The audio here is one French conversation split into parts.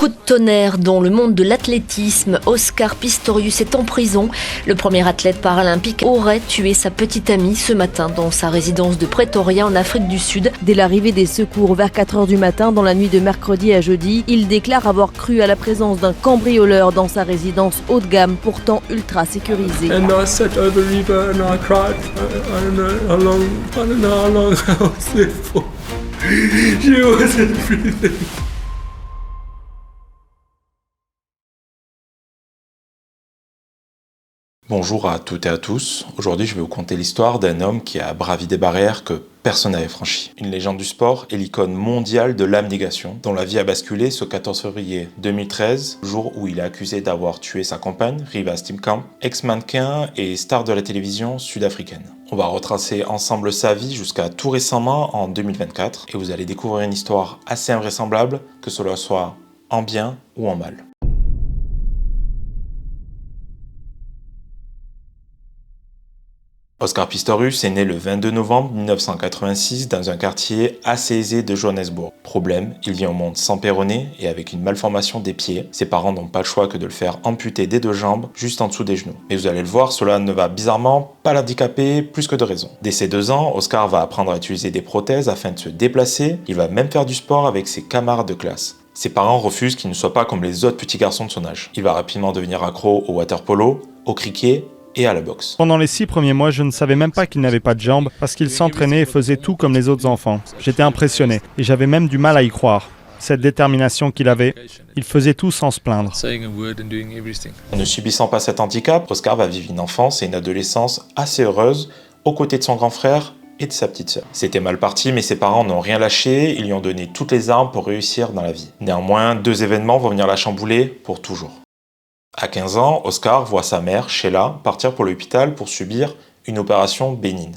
Coup de tonnerre dans le monde de l'athlétisme. Oscar Pistorius est en prison. Le premier athlète paralympique aurait tué sa petite amie ce matin dans sa résidence de Pretoria en Afrique du Sud. Dès l'arrivée des secours vers 4h du matin dans la nuit de mercredi à jeudi, il déclare avoir cru à la présence d'un cambrioleur dans sa résidence haut de gamme, pourtant ultra sécurisée. And I sat over Reba and I cried. I don't know how long I was there for. She wasn't breathing. Bonjour à toutes et à tous. Aujourd'hui, je vais vous conter l'histoire d'un homme qui a bravi des barrières que personne n'avait franchies. Une légende du sport et l'icône mondiale de l'abnégation, dont la vie a basculé ce 14 février 2013, jour où il est accusé d'avoir tué sa compagne, Reeva Steenkamp, ex-mannequin et star de la télévision sud-africaine. On va retracer ensemble sa vie jusqu'à tout récemment en 2024 et vous allez découvrir une histoire assez invraisemblable, que cela soit en bien ou en mal. Oscar Pistorius est né le 22 novembre 1986 dans un quartier assez aisé de Johannesburg. Problème, il vient au monde sans péroné et avec une malformation des pieds. Ses parents n'ont pas le choix que de le faire amputer des deux jambes, juste en dessous des genoux. Mais vous allez le voir, cela ne va bizarrement pas l'handicaper plus que de raison. Dès ses 2 ans, Oscar va apprendre à utiliser des prothèses afin de se déplacer. Il va même faire du sport avec ses camarades de classe. Ses parents refusent qu'il ne soit pas comme les autres petits garçons de son âge. Il va rapidement devenir accro au water-polo, au cricket et à la boxe. Pendant les 6 premiers mois, je ne savais même pas qu'il n'avait pas de jambes parce qu'il s'entraînait et faisait tout comme les autres enfants. J'étais impressionné et j'avais même du mal à y croire. Cette détermination qu'il avait, il faisait tout sans se plaindre. En ne subissant pas cet handicap, Oscar va vivre une enfance et une adolescence assez heureuse aux côtés de son grand frère et de sa petite sœur. C'était mal parti, mais ses parents n'ont rien lâché, ils lui ont donné toutes les armes pour réussir dans la vie. Néanmoins, 2 événements vont venir la chambouler pour toujours. À 15 ans, Oscar voit sa mère, Sheila, partir pour l'hôpital pour subir une opération bénigne.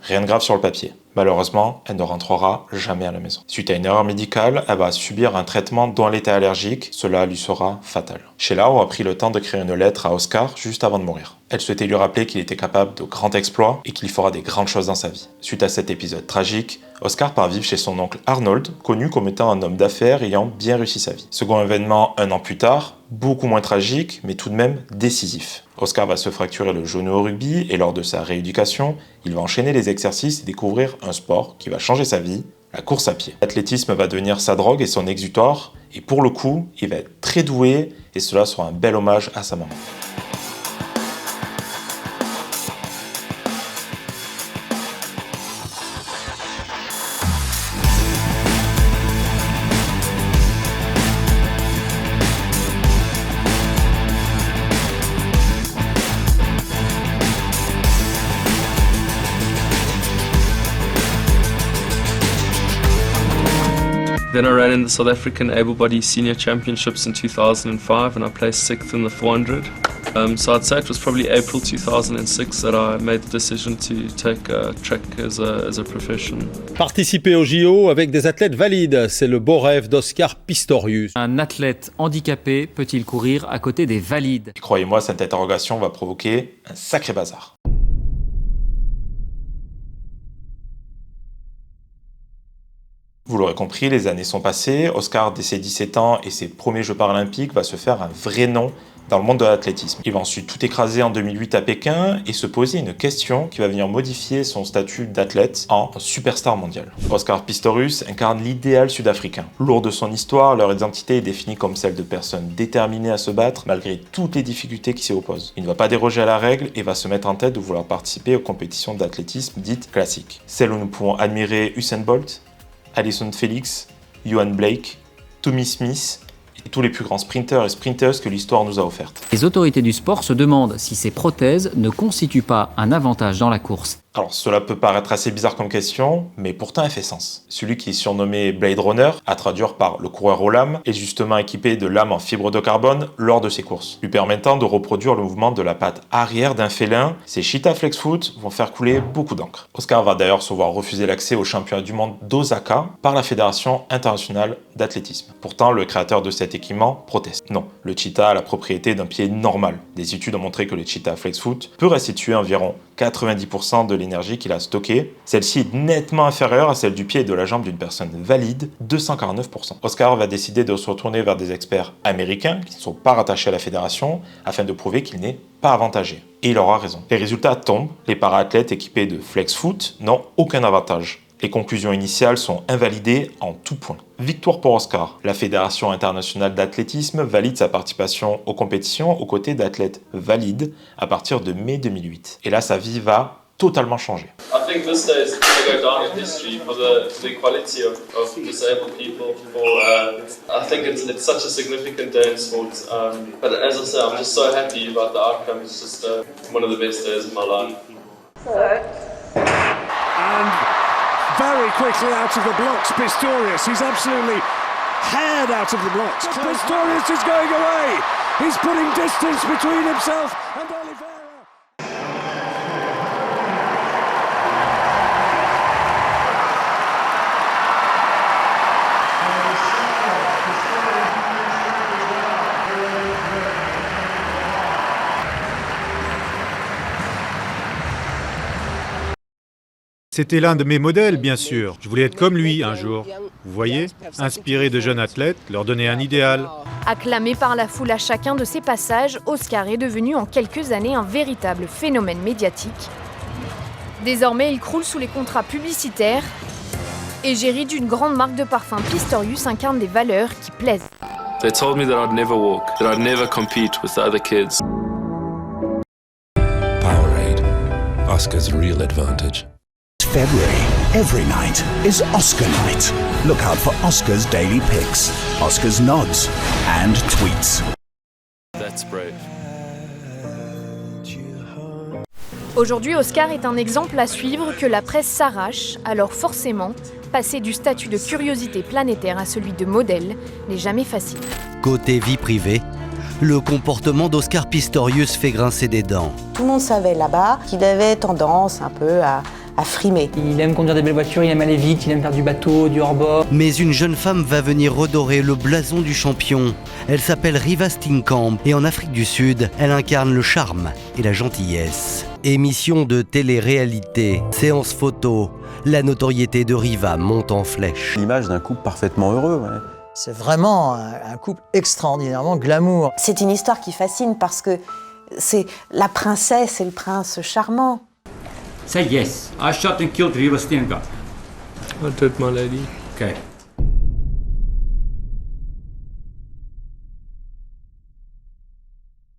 Rien de grave sur le papier. Malheureusement, elle ne rentrera jamais à la maison. Suite à une erreur médicale, elle va subir un traitement dont elle était allergique. Cela lui sera fatal. Sheila a pris le temps d'écrire une lettre à Oscar juste avant de mourir. Elle souhaitait lui rappeler qu'il était capable de grands exploits et qu'il fera des grandes choses dans sa vie. Suite à cet épisode tragique, Oscar part vivre chez son oncle Arnold, connu comme étant un homme d'affaires ayant bien réussi sa vie. Second événement 1 an plus tard, beaucoup moins tragique, mais tout de même décisif. Oscar va se fracturer le genou au rugby et lors de sa rééducation, il va enchaîner les exercices et découvrir un sport qui va changer sa vie, la course à pied. L'athlétisme va devenir sa drogue et son exutoire, et pour le coup, il va être très doué et cela sera un bel hommage à sa maman. Then I ran in the South African Able Body Senior Championships in 2005 and I placed 6th in the 400. So I'd say it was probably April 2006 that I made the decision to take track as a profession. Participer aux JO avec des athlètes valides, c'est le beau rêve d'Oscar Pistorius. Un athlète handicapé peut-il courir à côté des valides ? Et croyez-moi, cette interrogation va provoquer un sacré bazar. Vous l'aurez compris, les années sont passées, Oscar, dès ses 17 ans et ses premiers Jeux paralympiques, va se faire un vrai nom dans le monde de l'athlétisme. Il va ensuite tout écraser en 2008 à Pékin et se poser une question qui va venir modifier son statut d'athlète en superstar mondial. Oscar Pistorius incarne l'idéal sud-africain. Lourd de son histoire, leur identité est définie comme celle de personnes déterminées à se battre malgré toutes les difficultés qui s'y opposent. Il ne va pas déroger à la règle et va se mettre en tête de vouloir participer aux compétitions d'athlétisme dites classiques. Celles où nous pouvons admirer Usain Bolt, Allyson Felix, Yohan Blake, Tommy Smith et tous les plus grands sprinteurs et sprinteuses que l'histoire nous a offertes. Les autorités du sport se demandent si ces prothèses ne constituent pas un avantage dans la course. Alors cela peut paraître assez bizarre comme question, mais pourtant elle fait sens. Celui qui est surnommé Blade Runner, à traduire par le coureur aux lames, est justement équipé de lames en fibre de carbone lors de ses courses, lui permettant de reproduire le mouvement de la patte arrière d'un félin. Ces Cheetah Flex Foot vont faire couler beaucoup d'encre. Oscar va d'ailleurs se voir refuser l'accès au championnat du monde d'Osaka par la Fédération internationale d'athlétisme. Pourtant, le créateur de cet équipement proteste. Non, le Cheetah a la propriété d'un pied normal. Des études ont montré que le Cheetah Flex Foot peut restituer environ 90% de l'énergie l'énergie qu'il a stockée. Celle-ci est nettement inférieure à celle du pied et de la jambe d'une personne valide, 249%. Oscar va décider de se retourner vers des experts américains qui ne sont pas rattachés à la fédération afin de prouver qu'il n'est pas avantagé. Et il aura raison. Les résultats tombent, les para-athlètes équipés de Flex Foot n'ont aucun avantage. Les conclusions initiales sont invalidées en tout point. Victoire pour Oscar. La Fédération internationale d'athlétisme valide sa participation aux compétitions aux côtés d'athlètes valides à partir de mai 2008. Et là, sa vie va totalement changer. I think this day is going to go down in history for the equality of disabled people. I think it's such a significant day in sport. But as I say, I'm just so happy about the outcome. It's just one of the best days of my life. And very quickly out of the blocks, Pistorius. He's absolutely haired out of the blocks. Pistorius is going away. He's putting distance between himself and Oliveira. C'était l'un de mes modèles, bien sûr. Je voulais être comme lui un jour. Vous voyez, inspirer de jeunes athlètes, leur donner un idéal. Acclamé par la foule à chacun de ses passages, Oscar est devenu en quelques années un véritable phénomène médiatique. Désormais, il croule sous les contrats publicitaires. Égérie d'une grande marque de parfum, Pistorius incarne des valeurs qui plaisent. They told me that I'd never walk, that I'd never compete with the other kids. Powerade, Oscar's real advantage. February, every night is Oscar night. Look out for Oscar's daily picks, Oscar's nods, and tweets. That's brave. Aujourd'hui, Oscar est un exemple à suivre que la presse s'arrache, alors forcément, passer du statut de curiosité planétaire à celui de modèle n'est jamais facile. Côté vie privée, le comportement d'Oscar Pistorius fait grincer des dents. Tout le monde savait là-bas qu'il avait tendance un peu à frimer. Il aime conduire des belles voitures, il aime aller vite, il aime faire du bateau, du hors-bord. Mais une jeune femme va venir redorer le blason du champion. Elle s'appelle Reeva Steenkamp et en Afrique du Sud, elle incarne le charme et la gentillesse. Émission de télé-réalité, séance photo, la notoriété de Reeva monte en flèche. L'image d'un couple parfaitement heureux, ouais. C'est vraiment un couple extraordinairement glamour. C'est une histoire qui fascine parce que c'est la princesse et le prince charmant. Say yes. I shot and killed Reeva Steenkamp. I did, my lady. Okay.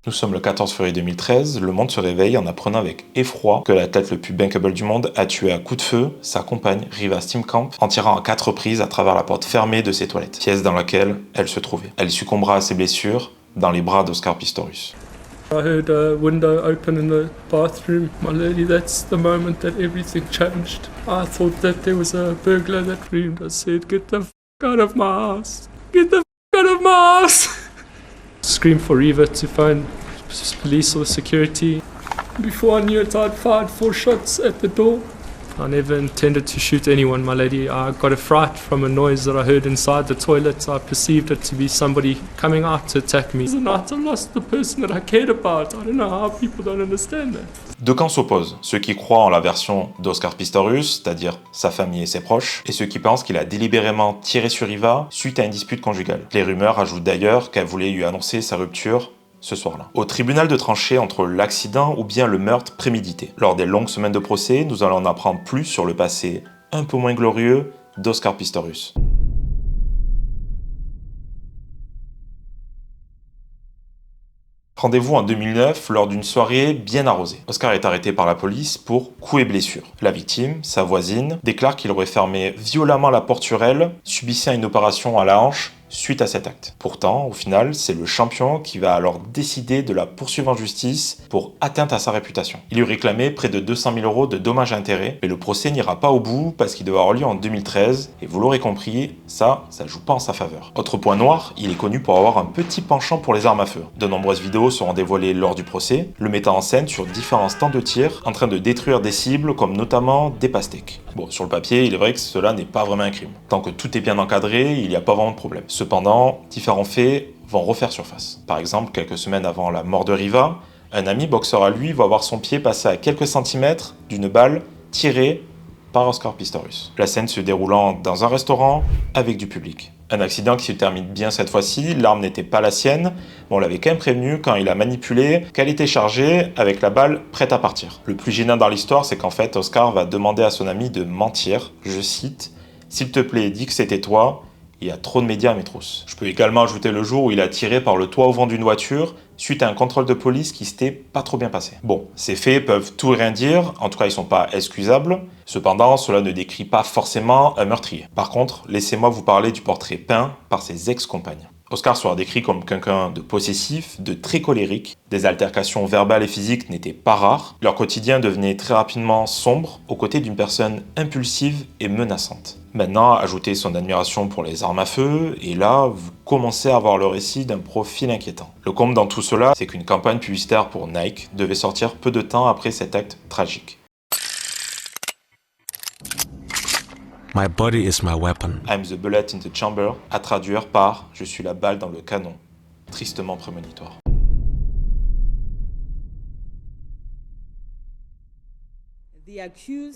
Nous sommes le 14 février 2013, le monde se réveille en apprenant avec effroi que l'athlète le plus bankable du monde a tué à coups de feu sa compagne Reeva Steenkamp en tirant à 4 reprises à travers la porte fermée de ses toilettes, pièce dans laquelle elle se trouvait. Elle succombera à ses blessures dans les bras d'Oscar Pistorius. I heard a window open in the bathroom. My lady, that's the moment that everything changed. I thought that there was a burglar that screamed. I said, get the f*** out of my house. Get the f*** out of my house. Screamed for Reeva to phone police or security. Before I knew it, I'd fired 4 shots at the door. I never intended to shoot anyone, my lady. I got a fright from a noise that I heard inside the toilet. I perceived it to be somebody coming out to attack me. The night I lost the person that I cared about. I don't know how people don't understand that. Deux camps s'opposent, ceux qui croient en la version d'Oscar Pistorius, c'est-à-dire sa famille et ses proches, et ceux qui pensent qu'il a délibérément tiré sur Reeva suite à une dispute conjugale. Les rumeurs ajoutent d'ailleurs qu'elle voulait lui annoncer sa rupture ce soir-là. Au tribunal de trancher entre l'accident ou bien le meurtre prémédité. Lors des longues semaines de procès, nous allons en apprendre plus sur le passé un peu moins glorieux d'Oscar Pistorius. Rendez-vous en 2009 lors d'une soirée bien arrosée. Oscar est arrêté par la police pour coups et blessures. La victime, sa voisine, déclare qu'il aurait fermé violemment la porte sur elle, subissant une opération à la hanche suite à cet acte. Pourtant, au final, c'est le champion qui va alors décider de la poursuivre en justice pour atteinte à sa réputation. Il lui réclamait près de 200 000 € de dommages et intérêts, mais le procès n'ira pas au bout parce qu'il devra avoir lieu en 2013, et vous l'aurez compris, ça joue pas en sa faveur. Autre point noir, il est connu pour avoir un petit penchant pour les armes à feu. De nombreuses vidéos seront dévoilées lors du procès, le mettant en scène sur différents stands de tir, en train de détruire des cibles comme notamment des pastèques. Bon, sur le papier, il est vrai que cela n'est pas vraiment un crime. Tant que tout est bien encadré, il n'y a pas vraiment de problème. Cependant, différents faits vont refaire surface. Par exemple, quelques semaines avant la mort de Reeva, un ami boxeur à lui va voir son pied passer à quelques centimètres d'une balle tiré par Oscar Pistorius. La scène se déroulant dans un restaurant avec du public. Un accident qui se termine bien cette fois-ci, l'arme n'était pas la sienne, mais on l'avait quand même prévenu quand il a manipulé qu'elle était chargée avec la balle prête à partir. Le plus gênant dans l'histoire, c'est qu'en fait, Oscar va demander à son ami de mentir, je cite, « S'il te plaît, dis que c'était toi, il y a trop de médias à mes trousses. » Je peux également ajouter le jour où il a tiré par le toit ouvrant d'une voiture suite à un contrôle de police qui s'était pas trop bien passé. Bon, ces faits peuvent tout et rien dire, en tout cas ils sont pas excusables, cependant cela ne décrit pas forcément un meurtrier. Par contre, laissez-moi vous parler du portrait peint par ses ex-compagnes. Oscar sera décrit comme quelqu'un de possessif, de très colérique, des altercations verbales et physiques n'étaient pas rares, leur quotidien devenait très rapidement sombre aux côtés d'une personne impulsive et menaçante. Maintenant, ajoutez son admiration pour les armes à feu, et là, vous commencez à avoir le récit d'un profil inquiétant. Le comble dans tout cela, c'est qu'une campagne publicitaire pour Nike devait sortir peu de temps après cet acte tragique. My body is my weapon. I'm the bullet in the chamber, à traduire par « Je suis la balle dans le canon ». Tristement prémonitoire.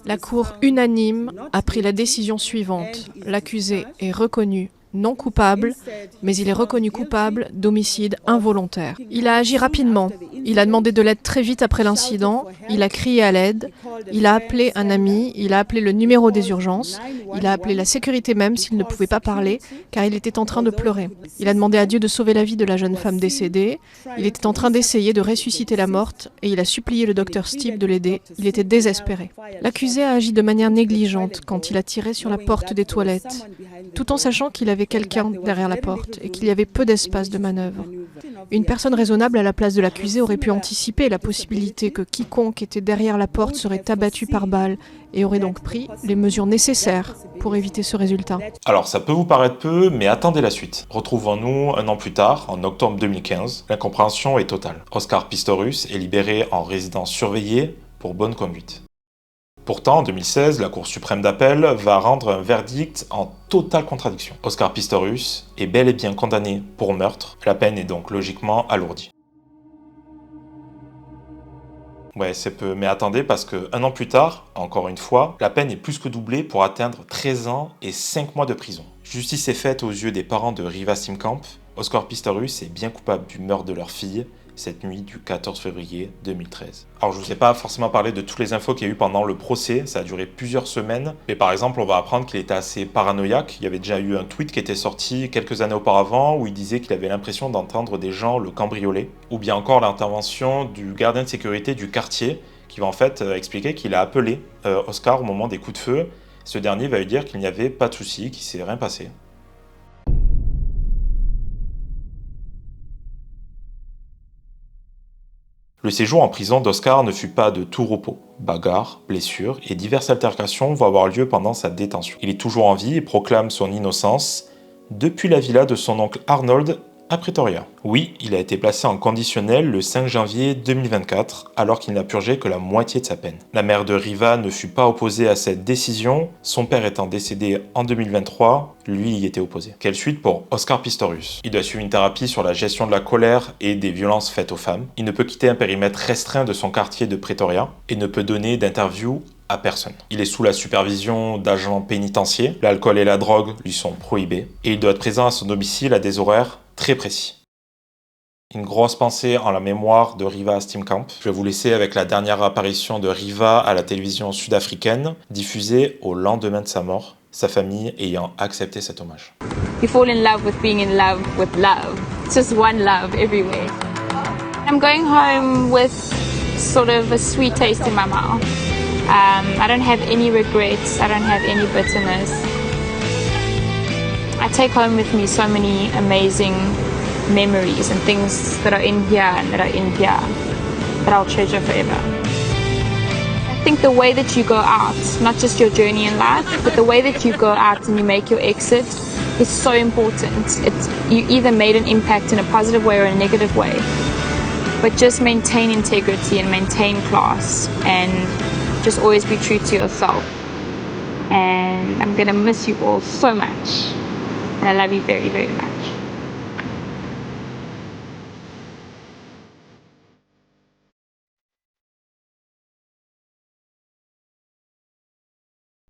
La Cour unanime a pris la décision suivante. L'accusé est reconnu non coupable, mais il est reconnu coupable d'homicide involontaire. Il a agi rapidement. Il a demandé de l'aide très vite après l'incident. Il a crié à l'aide. Il a appelé un ami. Il a appelé le numéro des urgences. Il a appelé la sécurité même s'il ne pouvait pas parler, car il était en train de pleurer. Il a demandé à Dieu de sauver la vie de la jeune femme décédée. Il était en train d'essayer de ressusciter la morte et il a supplié le docteur Steve de l'aider. Il était désespéré. L'accusé a agi de manière négligente quand il a tiré sur la porte des toilettes, tout en sachant qu'il avait quelqu'un derrière la porte et qu'il y avait peu d'espace de manœuvre. Une personne raisonnable à la place de l'accusé aurait pu anticiper la possibilité que quiconque était derrière la porte serait abattu par balle et aurait donc pris les mesures nécessaires pour éviter ce résultat. Alors ça peut vous paraître peu, mais attendez la suite. Retrouvons-nous un an plus tard, en octobre 2015. L'incompréhension est totale. Oscar Pistorius est libéré en résidence surveillée pour bonne conduite. Pourtant, en 2016, la Cour suprême d'appel va rendre un verdict en totale contradiction. Oscar Pistorius est bel et bien condamné pour meurtre. La peine est donc logiquement alourdie. Ouais, c'est peu, mais attendez, parce qu'un an plus tard, encore une fois, la peine est plus que doublée pour atteindre 13 ans et 5 mois de prison. Justice est faite aux yeux des parents de Reeva Steenkamp. Oscar Pistorius est bien coupable du meurtre de leur fille, cette nuit du 14 février 2013. Alors je ne vous ai pas forcément parlé de toutes les infos qu'il y a eu pendant le procès, ça a duré plusieurs semaines, mais par exemple on va apprendre qu'il était assez paranoïaque. Il y avait déjà eu un tweet qui était sorti quelques années auparavant où il disait qu'il avait l'impression d'entendre des gens le cambrioler, ou bien encore l'intervention du gardien de sécurité du quartier qui va en fait expliquer qu'il a appelé Oscar au moment des coups de feu. Ce dernier va lui dire qu'il n'y avait pas de souci, qu'il ne s'est rien passé. Le séjour en prison d'Oscar ne fut pas de tout repos. Bagarres, blessures et diverses altercations vont avoir lieu pendant sa détention. Il est toujours en vie et proclame son innocence depuis la villa de son oncle Arnold à Pretoria. Oui, il a été placé en conditionnel le 5 janvier 2024, alors qu'il n'a purgé que la moitié de sa peine. La mère de Reeva ne fut pas opposée à cette décision, son père étant décédé en 2023, lui y était opposé. Quelle suite pour Oscar Pistorius? Il doit suivre une thérapie sur la gestion de la colère et des violences faites aux femmes. Il ne peut quitter un périmètre restreint de son quartier de Pretoria et ne peut donner d'interview à personne. Il est sous la supervision d'agents pénitentiaires, l'alcool et la drogue lui sont prohibés, et il doit être présent à son domicile à des horaires très précis. Une grosse pensée en la mémoire de Reeva Steenkamp. Je vais vous laisser avec la dernière apparition de Reeva à la télévision sud-africaine, diffusée au lendemain de sa mort, sa famille ayant accepté cet hommage. You fall in love with being in love with love. It's just one love everywhere. I'm going home with sort of a sweet taste in my mouth. I don't have any regrets, I don't have any bitterness. I take home with me so many amazing memories and things that are in here and that are in here that I'll treasure forever. I think the way that you go out, not just your journey in life, but the way that you go out and you make your exit is so important. You either made an impact in a positive way or a negative way, but just maintain integrity and maintain class and just always be true to yourself. And I'm gonna miss you all so much. And I love you very, very much.